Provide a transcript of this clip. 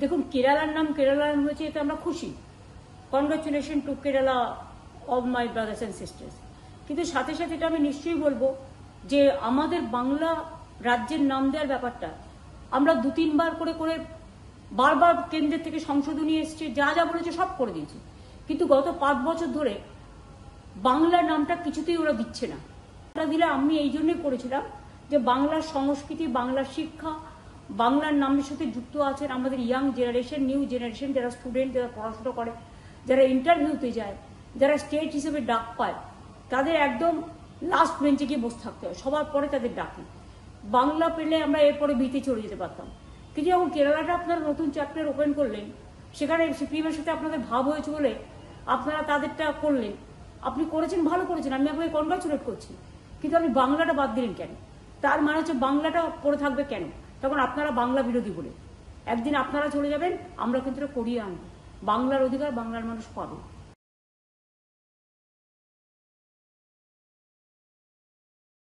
দেখুন, কেরালার নাম কেরালার হয়েছে, এতে আমরা খুশি। Congratulation two Kerala of my brothers and sisters. কিন্তু সাথে সাথে এটা আমি নিশ্চয়ই বলবো যে আমাদের বাংলা রাজ্যের নাম দেওয়ার ব্যাপারটা আমরা 2-3 বার করে করে বারবার কেন্দ্রের থেকে সংশোধনী এসছে, যা যা বলেছে সব করে দিয়েছে। কিন্তু গত 5 বছর ধরে বাংলা নামটা কিছুতেই ওরা দিচ্ছে না। ওটা দিলে আমি এই জন্যই করেছিলাম যে বাংলার সংস্কৃতি, বাংলার শিক্ষা, বাংলার নামের সাথে যুক্ত আছেন আমাদের ইয়াং জেনারেশন, নিউ জেনারেশন, যারা স্টুডেন্ট, যারা পড়াশোনা করে, যারা ইন্টারভিউতে যায়, যারা স্টেট হিসেবে ডাক পায়, তাদের একদম লাস্ট বেঞ্চে গিয়ে বসে থাকতে হয়, সবার পরে তাদের ডাকে। বাংলা পেলে আমরা এরপরে বিতে চলে যেতে পারতাম। কিন্তু যখন কেরালাটা আপনারা নতুন চ্যাপ্টার ওপেন করলেন, সেখানে সিপিএমের সাথে আপনাদের ভাব হয়েছে বলে আপনারা তাদেরটা করলেন। আপনি করেছেন, ভালো করেছেন, আমি আপনাকে কনগ্রাচুলেট করছি। কিন্তু আপনি বাংলাটা বাদ দিলেন কেন? তার মানে হচ্ছে বাংলাটা পড়ে থাকবে কেন? তখন আপনারা বাংলা বিরোধী বলে। একদিন আপনারা চলে যাবেন, আমরা কিন্তু করিয়ে আনবো। বাংলার অধিকার বাংলার মানুষ পাবে।